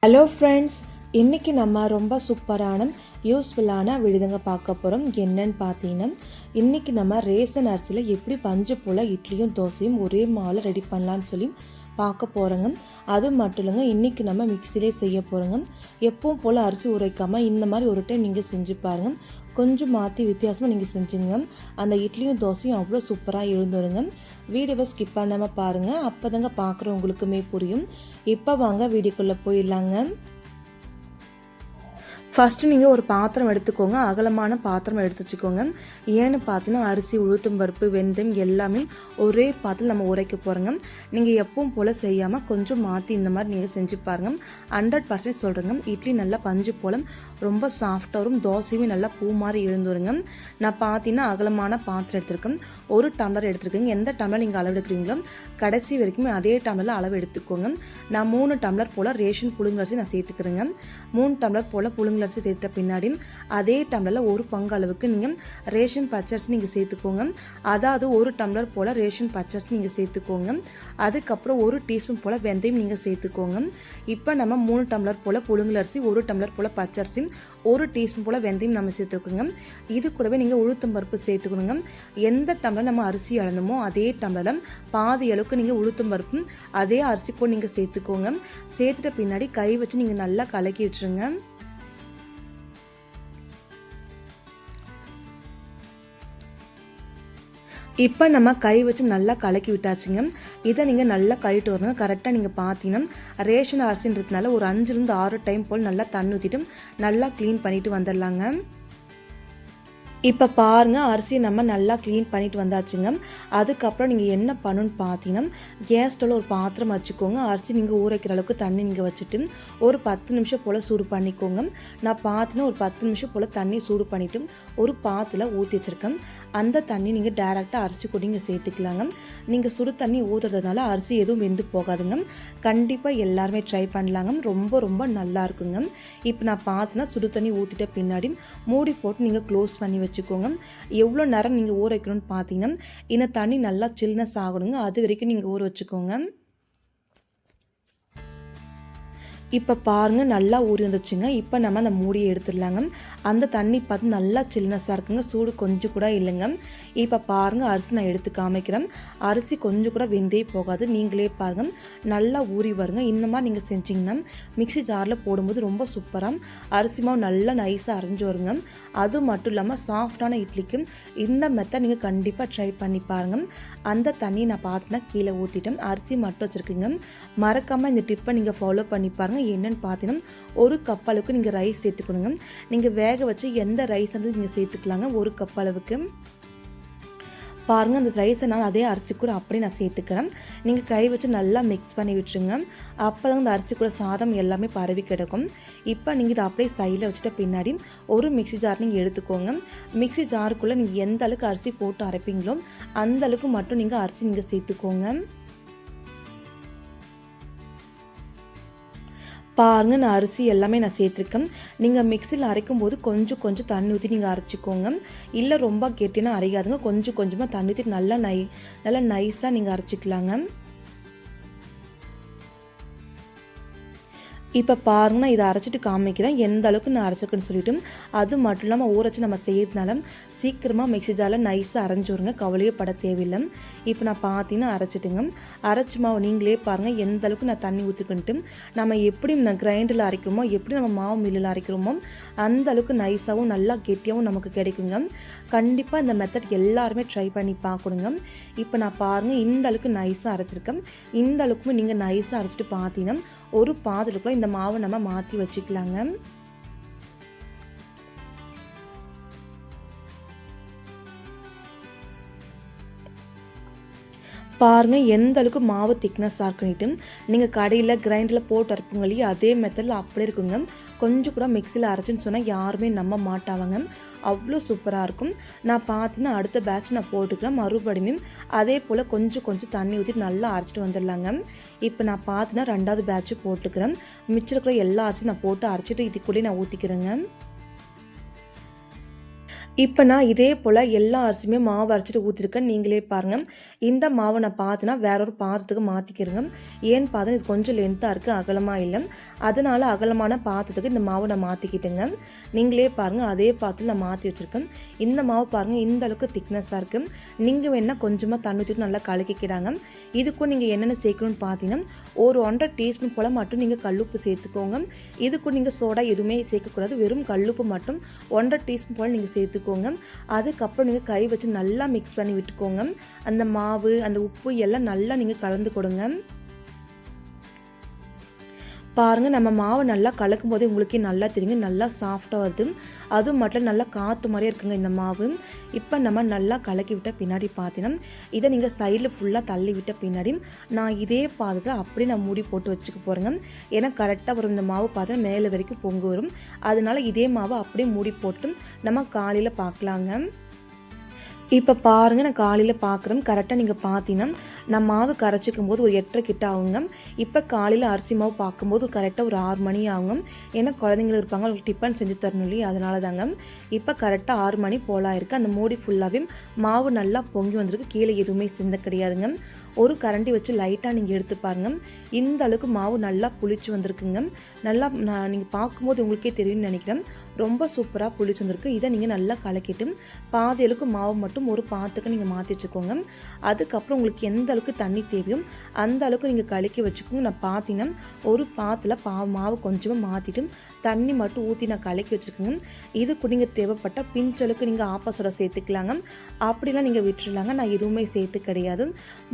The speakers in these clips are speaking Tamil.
ஹலோ ஃப்ரெண்ட்ஸ், இன்றைக்கி நம்ம ரொம்ப சூப்பரான யூஸ்ஃபுல்லான விடுதங்க பார்க்க போகிறோம். என்னன்னு பார்த்தீங்கன்னா, இன்றைக்கி நம்ம ரேசன் அரிசியில் எப்படி பஞ்சு போல் இட்லியும் தோசையும் ஒரே மாவில் ரெடி பண்ணலான்னு சொல்லி பார்க்க போகிறோங்க. அது மட்டும் இல்லைங்க, இன்றைக்கி நம்ம மிக்சிலே செய்ய போகிறோங்க. எப்பவும் போல் அரிசி உரைக்காமல் இந்த மாதிரி ஒரு டைம் நீங்கள் செஞ்சு பாருங்கள். கொஞ்சம் மாற்றி வித்தியாசமாக நீங்கள் செஞ்சுங்க. அந்த இட்லியும் தோசையும் அவ்வளோ சூப்பராக எழுந்துருங்க. வீடியோவை ஸ்கிப் பண்ணாமல் பாருங்கள், அப்போ தாங்க பார்க்குறவங்களுக்குமே புரியும். இப்போ வாங்க வீடியோக்குள்ளே போயிடலாங்க. ஃபஸ்ட்டு நீங்கள் ஒரு பாத்திரம் எடுத்துக்கோங்க. அகலமான பாத்திரம் எடுத்து வச்சுக்கோங்க. ஏன்னு பார்த்தீங்கன்னா, அரிசி, உளுத்தம் பருப்பு, வெந்தயம் எல்லாமே ஒரே பாத்திரம் நம்ம உரைக்க போகிறோங்க. நீங்கள் எப்பவும் போல் செய்யாமல் கொஞ்சம் மாற்றி இந்த மாதிரி நீங்கள் செஞ்சு பாருங்கள். 100% சொல்கிறேங்க, இட்லி நல்லா பஞ்சு போல் ரொம்ப சாஃப்டாக வரும். தோசையுமே நல்லா பூ மாதிரி எழுந்துருங்க. நான் பார்த்தீங்கன்னா அகலமான பாத்திரம் எடுத்துருக்கேன். ஒரு டம்ளர் எடுத்துருக்கேங்க. எந்த டம்ளர் நீங்கள் அளவு எடுக்கிறீங்களோ கடைசி வரைக்குமே அதே டம்ளரில் அளவு எடுத்துக்கோங்க. நான் 3 டம்ளர் போல் ரேஷன் புழுங்கரிசி நான் சேர்த்துக்கிறேங்க. 3 டம்ளர் போல் புழுங்கரிசி சேர்த்த பின்னாடி அதே டம்ளரில் ஒரு பங்கு அளவுக்கு நீங்கள் ரேஷன் பச்சரிசி நீங்கள் சேர்த்துக்கோங்க. அதாவது ஒரு டம்ளர் போல் ரேஷன் பச்சரிசி நீங்கள் சேர்த்துக்கோங்க. அதுக்கப்புறம் 1 டீஸ்பூன் போல் வெந்தயம் நீங்கள் சேர்த்துக்கோங்க. இப்போ நம்ம 3 டம்ளர் போல் புழுங்கலரிசி, 1 டம்ளர் போல் பச்சரிசி, 1 டீஸ்பூன் போல் வெந்தயம் நம்ம சேர்த்துக்கோங்க. இது கூடவே நீங்கள் உளுத்தம் பருப்பு சேர்த்துக்கணுங்க. எந்த டம்ளர் நம்ம அரிசி அளணுமோ அதே டம்ளரில் பாதி அளவுக்கு நீங்கள் உளுத்தம் பருப்பு அதே அரிசி கூட நீங்கள் சேர்த்துக்கோங்க. சேர்த்துட்ட பின்னாடி கை வச்சு நீங்கள் நல்லா கலக்கி விட்டுருங்க. இப்போ நம்ம கை வச்சு நல்லா கலக்கி விட்டாச்சுங்க. இதை நீங்கள் நல்லா கழிட்டு வரணும். கரெக்டாக நீங்கள் பார்த்தீங்கன்னா ரேஷன் அரிசின்றதுனால ஒரு 5லேருந்து 6 டைம் போல் நல்லா தண்ணி ஊற்றிட்டு நல்லா க்ளீன் பண்ணிட்டு வந்துடலாங்க. இப்போ பாருங்கள், அரிசியை நம்ம நல்லா க்ளீன் பண்ணிட்டு வந்தாச்சுங்க. அதுக்கப்புறம் நீங்கள் என்ன பண்ணணுன்னு பார்த்தீங்கன்னா, கேஸ் ஸ்டவ்வில் ஒரு பாத்திரம் வச்சுக்கோங்க. அரிசி நீங்கள் ஊற வைக்கிற அளவுக்கு தண்ணி நீங்கள் வச்சுட்டு ஒரு 10 நிமிஷம் போல் சூடு பண்ணிக்கோங்க. நான் பார்த்தீங்கன்னா ஒரு 10 நிமிஷம் போல் தண்ணி சூடு பண்ணிவிட்டு ஒரு பாத்தில் ஊற்றி வச்சுருக்கேன். அந்த தண்ணி நீங்கள் டேரெக்டாக அரிசி கூட நீங்கள் சேர்த்துக்கலாங்க. நீங்கள் சுடு தண்ணி ஊற்றுறதுனால அரிசி எதுவும் வெந்து போகாதுங்க. கண்டிப்பாக எல்லாருமே ட்ரை பண்ணலாங்க. ரொம்ப ரொம்ப நல்லா இருக்குங்க. இப்போ நான் பார்த்தீங்கன்னா சுடு தண்ணி ஊற்றிட்ட பின்னாடி மூடி போட்டு நீங்கள் க்ளோஸ் பண்ணி வச்சுக்கோங்க. எவ்வளோ நேரம் நீங்கள் ஊற வைக்கணும்னு பார்த்தீங்கன்னா, இந்த தண்ணி நல்லா சில்னஸ் ஆகணுங்க. அது வரைக்கும் நீங்கள் ஊற வச்சுக்கோங்க. இப்போ பாருங்கள், நல்லா ஊறி வந்துச்சுங்க. இப்போ நம்ம அந்த மூடியை எடுத்துடலாங்க. அந்த தண்ணி பார்த்து நல்லா சில்னஸாக இருக்குங்க. சூடு கொஞ்சம் கூட இல்லைங்க. இப்போ பாருங்கள், அரிசி நான் எடுத்து காமிக்கிறேன். அரிசி கொஞ்சம் கூட வெந்தே போகாது. நீங்களே பாருங்கள், நல்லா ஊறி வருங்க. இந்த மாதிரி நீங்கள் செஞ்சிங்கன்னா மிக்ஸி ஜாரில் போடும்போது ரொம்ப சூப்பராக அரிசி மாவு நல்லா நைஸாக அரைஞ்சி வருங்க. அது மட்டும் இல்லாமல் சாஃப்டான இட்லிக்கு இந்த மெத்தட் நீங்கள் கண்டிப்பாக ட்ரை பண்ணி பாருங்கள். அந்த தண்ணியை நான் பார்த்தீங்கன்னா கீழே ஊற்றிட்டேன். அரிசி மட்டும் வச்சுருக்குங்க. மறக்காமல் இந்த டிப்பை நீங்கள் ஃபாலோ பண்ணி பாருங்கள். என்னன்னு பார்த்தீங்கன்னா, 1 கப் அளவுக்கு நீங்கள் ரைஸ் சேர்த்துக்கணுங்க. நீங்கள் வேக வச்சு எந்த ரைஸ் வந்து நீங்கள் சேர்த்துக்கலாங்க. 1 கப் அளவுக்கு பாருங்கள். அந்த ரைஸை நான் அதே அரிசி கூட அப்படியே நான் சேர்த்துக்கிறேன். நீங்கள் கை வச்சு நல்லா மிக்ஸ் பண்ணி விட்டுருங்க. அப்போ தான் இந்த அரிசி கூட சாதம் எல்லாமே பரவி கிடக்கும். இப்போ நீங்கள் இதை அப்படியே சைடில் வச்சுட்ட பின்னாடி ஒரு மிக்ஸி ஜார் நீங்கள் எடுத்துக்கோங்க. மிக்ஸி ஜாருக்குள்ளே நீங்கள் எந்த அளவுக்கு அரிசி போட்டு அரைப்பீங்களோ அந்த அளவுக்கு மட்டும் நீங்கள் அரிசி நீங்கள் சேர்த்துக்கோங்க. பாருங்கள், நான் அரிசி எல்லாமே நான் சேர்த்துருக்கேன். நீங்கள் மிக்சியில் அரைக்கும் போது கொஞ்சம் கொஞ்சம் தண்ணி ஊற்றி நீங்கள் அரைச்சிக்கோங்க. இல்லை ரொம்ப கெட்டினா அரைக்காதுங்க. கொஞ்சம் கொஞ்சமாக தண்ணி ஊற்றி நல்லா நைஸாக நீங்கள் அரைச்சிக்கலாங்க. இப்போ பாருங்கன்னா, இதை அரைச்சிட்டு காமிக்கிறேன் எந்த அளவுக்கு நான் அரைச்சிருக்கேன்னு சொல்லிவிட்டு. அது மட்டும் இல்லாமல் ஊறச்சு நம்ம செய்யறதுனால சீக்கிரமாக மிக்ஸி ஜாரில் நைஸாக அரைஞ்சிருங்க. கவலையே பட தேவையில்லை. இப்போ நான் பார்த்தீங்கன்னா அரைச்சிட்டுங்க. அரைச்சி மாவு நீங்களே பாருங்கள் எந்த அளவுக்கு நான் தண்ணி ஊற்றிக்கிட்டு நம்ம எப்படி கிரைண்டரில் அரைக்கிறோமோ, எப்படி நம்ம மாவு மில்லில் அரைக்கிறோமோ அந்த அளவுக்கு நைஸாகவும் நல்லா கெட்டியாகவும் நமக்கு கிடைக்குங்க. கண்டிப்பாக இந்த மெத்தட் எல்லாருமே ட்ரை பண்ணி பார்க்கணுங்க. இப்போ நான் பாருங்கள் இந்த அளவுக்கு நைஸாக அரைச்சிருக்கேன். இந்த அளவுக்குமே நீங்கள் நைஸாக அரைச்சிட்டு பார்த்தீங்கன்னா ஒரு பாத்திரத்துக்குள்ள இந்த மாவை நம்ம மாற்றி வச்சுக்கலாங்க. பாருங்கள் எந்த அளவுக்கு மாவு திக்னஸாக இருக்குன்னுட்டு. நீங்கள் கடையில் கிரைண்டரில் போட்டு அரைப்பீங்க இல்லையா, அதே மெத்தடில் அப்படியே இருக்குங்க. கொஞ்சம் கூட மிக்சியில் அரைச்சின்னு சொன்னால் யாருமே நம்ப மாட்டாங்க. அவ்வளோ சூப்பராக இருக்கும். நான் பார்த்தீங்கன்னா அடுத்த பேட்ச் நான் போட்டுக்கிறேன். மறுபடியும் அதே போல் கொஞ்சம் கொஞ்சம் தண்ணி ஊற்றி நல்லா அரைச்சிட்டு வந்துடலாங்க. இப்போ நான் பார்த்தீங்கன்னா 2வது பேட்ச்சு போட்டுக்கிறேன். மிச்சம் இருக்கிற எல்லா அரிசியும் நான் போட்டு அரைச்சிட்டு இது கூட நான் ஊற்றிக்கிறேங்க. இப்போ நான் இதே போல் எல்லா அரிசியுமே மாவு அரைச்சிட்டு ஊற்றிருக்கேன். நீங்களே பாருங்கள். இந்த மாவை நான் பார்த்தினா வேற ஒரு பாத்திரத்துக்கு மாற்றிக்கிறேங்க. ஏன்னு பார்த்தா இது கொஞ்சம் லென்த்தாக இருக்குது, அகலமாக இல்லை. அதனால் அகலமான பாத்திரத்துக்கு இந்த மாவை நான் மாற்றிக்கிட்டேங்க. நீங்களே பாருங்கள், அதே பாத்திரம் நான் மாற்றி வச்சுருக்கேன். இந்த மாவு பாருங்கள், இந்த அளவுக்கு திக்னஸாக இருக்குது. நீங்கள் வேணால் கொஞ்சமாக தண்ணி ஊற்றிட்டு நல்லா கலக்கிக்கிடாங்க. இதுக்கும் நீங்கள் என்னென்ன சேர்க்கணும்னு பார்த்தீங்கன்னா, ஒரு 1.5 டீஸ்பூன் போல் மட்டும் நீங்கள் கல்லுப்பு சேர்த்துக்கோங்க. இதுக்கும் நீங்கள் சோடா எதுவுமே சேர்க்கக்கூடாது. வெறும் கல்லுப்பு மட்டும் 1.5 டீஸ்பூன் போல் நீங்கள் சேர்த்துக்கோங்க. அதுக்கப்புறம் நீங்கள் கை வச்சு நல்லா மிக்ஸ் பண்ணி விட்டுக்கோங்க. அந்த மாவு, அந்த உப்பு எல்லாம் நல்லா நீங்கள் கலந்து கொடுங்க. பாருங்கள், நம்ம மாவு நல்லா கலக்கும் போதே உங்களுக்கே நல்லா தெரியுங்க, நல்லா சாஃப்டாக வருது. அதுவும் மட்டும் நல்லா காற்று மாதிரியே இருக்குங்க இந்த மாவு. இப்போ நம்ம நல்லா கலக்கி விட்ட பின்னாடி பார்த்தீங்கன்னா, இதை நீங்கள் சைடில் ஃபுல்லாக தள்ளி விட்ட பின்னாடி நான் இதே பாதத்தில் அப்படியே நான் மூடி போட்டு வச்சுக்க போகிறேங்க. ஏன்னா கரெக்டாக வரும் இந்த மாவு பார்த்தீங்கன்னா மேலே வரைக்கும் பொங்கு வரும். அதனால இதே மாவை அப்படியே மூடி போட்டு நம்ம காலையில் பார்க்கலாங்க. இப்போ பாருங்கள், நான் காலையில் பார்க்குறேன். கரெக்டாக நீங்கள் பார்த்தீங்கன்னா நான் மாவு கரைச்சிக்கும் போது ஒரு 8:30 கிட்ட ஆகுங்க. இப்போ காலையில் அரிசி மாவு பார்க்கும்போது கரெக்டாக ஒரு 6 மணி ஆகும். ஏன்னா குழந்தைங்க இருப்பாங்க, அவங்களுக்கு டிஃபன் செஞ்சு தரணும் இல்லையா, அதனால தாங்க. இப்போ கரெக்டாக 6 மணி போல் இருக்குது. அந்த மூடி ஃபுல்லாகவே மாவு நல்லா பொங்கி வந்திருக்கு. கீழே எதுவுமே சிந்த கிடையாதுங்க. ஒரு கரண்டி வச்சு லைட்டாக நீங்கள் எடுத்து பாருங்கள். இந்த அளவுக்கு மாவு நல்லா புளிச்சு வந்திருக்குங்க. நல்லா நீங்கள் பார்க்கும்போது உங்களுக்கே தெரியும்னு நினைக்கிறேன். ரொம்ப சூப்பராக புளிச்சு வந்திருக்கு. இதை நீங்கள் நல்லா கலக்கிட்டு பாதி அளவுக்கு மாவு மட்டும் ஒரு பாத்துக்கு நீங்கள் மாற்றி வச்சுக்கோங்க. அதுக்கப்புறம் உங்களுக்கு எந்த அளவுக்கு தண்ணி தேவையும் அந்த அளவுக்கு நீங்கள் கலக்கி வச்சுக்கோங்க. நான் பார்த்தீங்கன்னா ஒரு பாத்தில் மாவு கொஞ்சமாக மாற்றிட்டு தண்ணி மட்டும் ஊற்றி நான் கலக்கி வச்சுக்கோங்க. இதுக்கு நீங்கள் தேவைப்பட்ட பிஞ்சளவுக்கு நீங்கள் ஆப்பசோட சேர்த்துக்கலாங்க. அப்படிலாம் நீங்கள் விட்டுருலாங்க. நான் எதுவுமே சேர்த்து கிடையாது.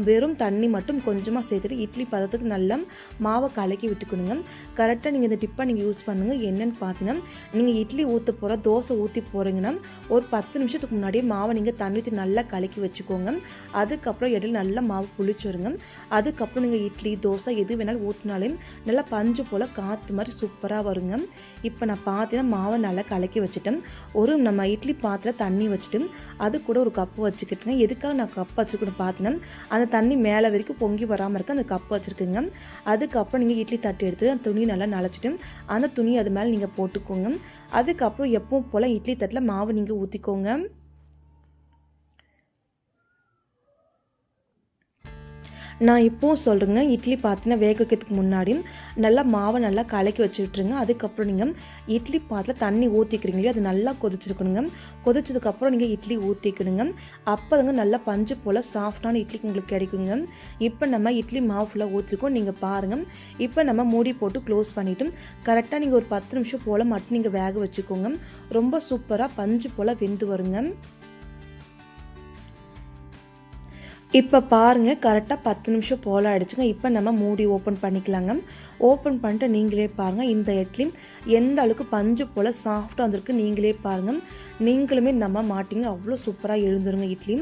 வெறும் தண்ணி மட்டும் கொஞ்சமாக சேர்த்துட்டு இட்லி பதத்துக்கு நல்லா மாவை கலக்கி விட்டுக்கணுங்க. கரெக்டாக நீங்கள் இந்த டிப்பை நீங்கள் யூஸ் பண்ணுங்கள். என்னென்னு பார்த்தீங்கன்னா, நீங்கள் இட்லி ஊற்ற போகிற தோசை ஊற்றி போகிறீங்கன்னா ஒரு 10 நிமிஷத்துக்கு முன்னாடியே மாவை நீங்கள் தண்ணி ஊற்றி நல்லா கலக்கி வச்சுக்கோங்க. அதுக்கப்புறம் இடையில நல்லா மாவு புளிச்சுருங்க. அதுக்கப்புறம் நீங்கள் இட்லி தோசை எது வேணாலும் ஊற்றினாலே நல்லா பஞ்சு போல் காற்று மாதிரி சூப்பராக வருங்க. இப்போ நான் பார்த்தீங்கன்னா மாவை நல்லா கலக்கி வச்சுட்டேன். ஒரு நம்ம இட்லி பாத்திரம் தண்ணி வச்சுட்டு அது கூட ஒரு கப்பு வச்சுக்கிட்டேங்க. எதுக்காக நான் கப் வச்சுக்கிட்டு பார்த்தீங்கன்னா, அந்த தண்ணி மேலே வரைக்கும் பொங்கி வராமல் இருக்க அந்த கப்பு வச்சுருக்குங்க. அதுக்கப்புறம் நீங்கள் இட்லி தட்டு எடுத்து அந்த துணி நல்லா நனைச்சிட்டு அந்த துணி அது மேலே நீங்கள் போட்டுக்கோங்க. அதுக்கப்புறம் எப்பவும் போல் இட்லி தட்டில் மாவு நீங்கள் ஊற்றிக்கோங்க. நான் இப்போவும் சொல்கிறேங்க, இட்லி பார்த்தீங்கன்னா வேக வைக்கிறதுக்கு முன்னாடி நல்லா மாவை நல்லா கலக்கி வச்சு விட்டுருங்க. அதுக்கப்புறம் நீங்கள் இட்லி பாத்தில் தண்ணி ஊற்றிக்கிறீங்களே அது நல்லா கொதிச்சிருக்கணுங்க. கொதிச்சதுக்கப்புறம் நீங்கள் இட்லி ஊற்றிக்கணுங்க. அப்போ தாங்க நல்லா பஞ்சு போல் சாஃப்டான இட்லி உங்களுக்கு கிடைக்குங்க. இப்போ நம்ம இட்லி மாவு ஃபுல்லாக ஊற்றிருக்கோம். நீங்கள் பாருங்கள். இப்போ நம்ம மூடி போட்டு க்ளோஸ் பண்ணிவிட்டு கரெக்டாக நீங்கள் ஒரு 10 நிமிஷம் போல் மட்டும் நீங்கள் வேக வச்சுக்கோங்க. ரொம்ப சூப்பராக பஞ்சு போல் வெந்து வருங்க. இப்போ பாருங்கள், கரெக்டாக 10 நிமிஷம் போல் ஆகிடுச்சுங்க. இப்போ நம்ம மூடி ஓப்பன் பண்ணிக்கலாங்க. ஓப்பன் பண்ணிட்டு நீங்களே பாருங்கள், இந்த இட்லி எந்த அளவுக்கு பஞ்சு போல் சாஃப்டாக வந்திருக்கு நீங்களே பாருங்கள். நீங்களுமே நம்ப மாட்டிங்க, அவ்வளோ சூப்பராக எழுந்துருங்க. இட்லி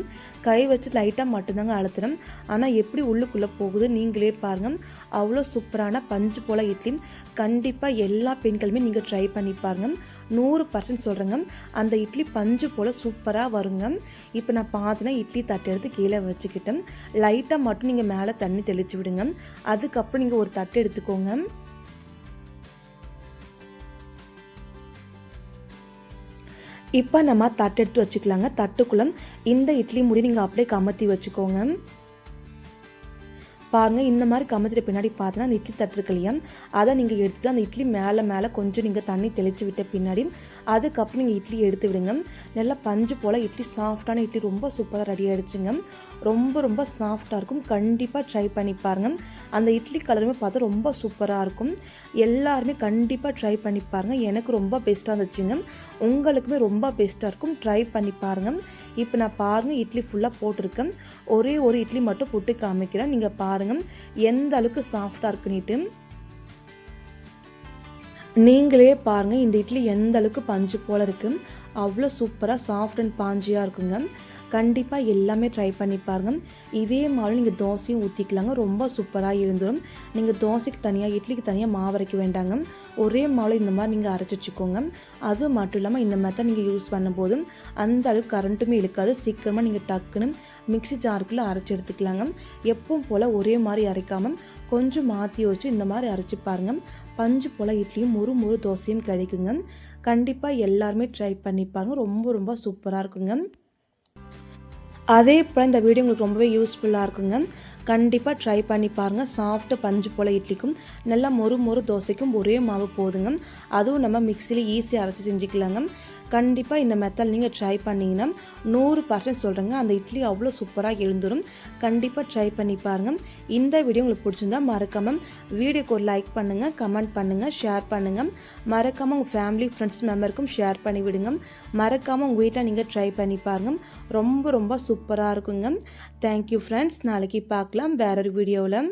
கை வச்சு லைட்டாக மட்டும்தாங்க அழுத்துறேன். ஆனால் எப்படி உள்ளுக்குள்ளே போகுது நீங்களே பாருங்கள். அவ்வளோ சூப்பரான பஞ்சு போல் இட்லி கண்டிப்பாக எல்லா பெண்களுமே நீங்கள் ட்ரை பண்ணி பாருங்கள். 100% சொல்கிறேங்க, அந்த இட்லி பஞ்சு போல் சூப்பராக வருங்க. இப்போ நான் பார்த்தீங்கன்னா இட்லி தட்டு எடுத்து கீழே வச்சுக்கிட்டேன். லைட்டாக மட்டும் நீங்கள் மேலே தண்ணி தெளித்து விடுங்க. அதுக்கப்புறம் நீங்கள் ஒரு தட்டு எடுத்துக்கோங்க. இப்போ நம்ம தட்டு எடுத்து வச்சுக்கலாங்க. தட்டுக்குள்ளே இந்த இட்லி மூடி நீங்கள் அப்படியே கமத்தி வச்சுக்கோங்க. பாருங்கள், இந்த மாதிரி கமத்திட்டு பின்னாடி பார்த்தீங்கன்னா அந்த இட்லி தட்டு இருக்கு இல்லையா, அதை நீங்கள் எடுத்துகிட்டு அந்த இட்லி மேலே கொஞ்சம் நீங்கள் தண்ணி தெளித்து விட்ட பின்னாடி அதுக்கப்புறம் நீங்கள் இட்லி எடுத்து விடுங்க. நல்லா பஞ்சு போல் இட்லி சாஃப்டான இட்லி ரொம்ப சூப்பராக ரெடி ஆகிடுச்சுங்க. ரொம்ப சாஃப்டாக இருக்கும். கண்டிப்பாக ட்ரை பண்ணி பாருங்கள். அந்த இட்லி கலருமே பார்த்தா ரொம்ப சூப்பராக இருக்கும். எல்லாருமே கண்டிப்பாக ட்ரை பண்ணி பாருங்கள். எனக்கு ரொம்ப பெஸ்ட்டாக இருந்துச்சுங்க. உங்களுக்குமே ரொம்ப பெஸ்ட்டாக இருக்கும். ட்ரை பண்ணி பாருங்கள். இப்போ நான் பாருங்கள் இட்லி ஃபுல்லாக போட்டிருக்கேன். ஒரே ஒரு இட்லி மட்டும் போட்டு காமிக்கிறேன். நீங்கள் பாருங்கள் எந்த அளவுக்கு சாஃப்டாக இருக்குன்னுட்டு. நீங்களே பாருங்கள் இந்த இட்லி எந்த அளவுக்கு பஞ்சு போல் இருக்குது. அவ்வளோ சூப்பராக சாஃப்ட் அண்ட் பாஞ்சியாக இருக்குங்க. கண்டிப்பாக எல்லாமே ட்ரை பண்ணி பாருங்கள். இதே மாதிரி நீங்கள் தோசையும் ஊற்றிக்கலாங்க. ரொம்ப சூப்பராக இருந்துடும். நீங்கள் தோசைக்கு தனியாக இட்லிக்கு தனியாக மாவு அரைக்க வேண்டாங்க. ஒரே மாவு இந்த மாதிரி நீங்கள் அரைச்சி வச்சுக்கோங்க. அது மட்டும் இல்லாமல் இந்த மெத்தட் நீங்கள் யூஸ் பண்ணும்போது அந்த அளவுக்கு கரண்ட்டுமே இழுக்காது. சீக்கிரமாக நீங்கள் டக்குன்னு மிக்ஸி ஜாருக்குள்ளே அரைச்சி எடுத்துக்கலாங்க. எப்பவும் போல் ஒரே மாதிரி அரைக்காமல் கொஞ்சம் மாற்றி வச்சு இந்த மாதிரி அரைச்சி பாருங்கள். பஞ்சு போல் இட்லியும் முறு தோசையும் கிடைக்குங்க. கண்டிப்பாக எல்லாருமே ட்ரை பண்ணி பாருங்க. ரொம்ப ரொம்ப சூப்பராக இருக்குங்க. அதே போல் இந்த வீடியோ உங்களுக்கு ரொம்பவே யூஸ்ஃபுல்லாக இருக்குங்க. கண்டிப்பாக ட்ரை பண்ணி பாருங்கள். சாஃப்ட்டு பஞ்சு போல் இட்லிக்கும் நல்லா மொறு மொறு தோசைக்கும் ஒரே மாவு போதுங்க. அதுவும் நம்ம மிக்சியில் ஈஸியாக அரைச்சி செஞ்சுக்கலாங்க. கண்டிப்பாக இந்த மெத்தட் நீங்கள் ட்ரை பண்ணிங்கன்னா 100% சொல்கிறேங்க, அந்த இட்லி அவ்வளோ சூப்பராக எழுந்துடும். கண்டிப்பாக ட்ரை பண்ணி பாருங்கள். இந்த வீடியோ உங்களுக்கு பிடிச்சிருந்தா மறக்காமல் வீடியோக்கு ஒரு லைக் பண்ணுங்கள், கமெண்ட் பண்ணுங்கள், ஷேர் பண்ணுங்கள். மறக்காமல் உங்கள் ஃபேமிலி ஃப்ரெண்ட்ஸ் மெம்பருக்கும் ஷேர் பண்ணி விடுங்க. மறக்காமல் உங்கள் வீட்டில் நீங்கள் ட்ரை பண்ணி பாருங்கள். ரொம்ப ரொம்ப சூப்பராக இருக்குங்க. Thank you friends. நாளைக்கு பார்க்கலாம் வேற ஒரு வீடியோவில்.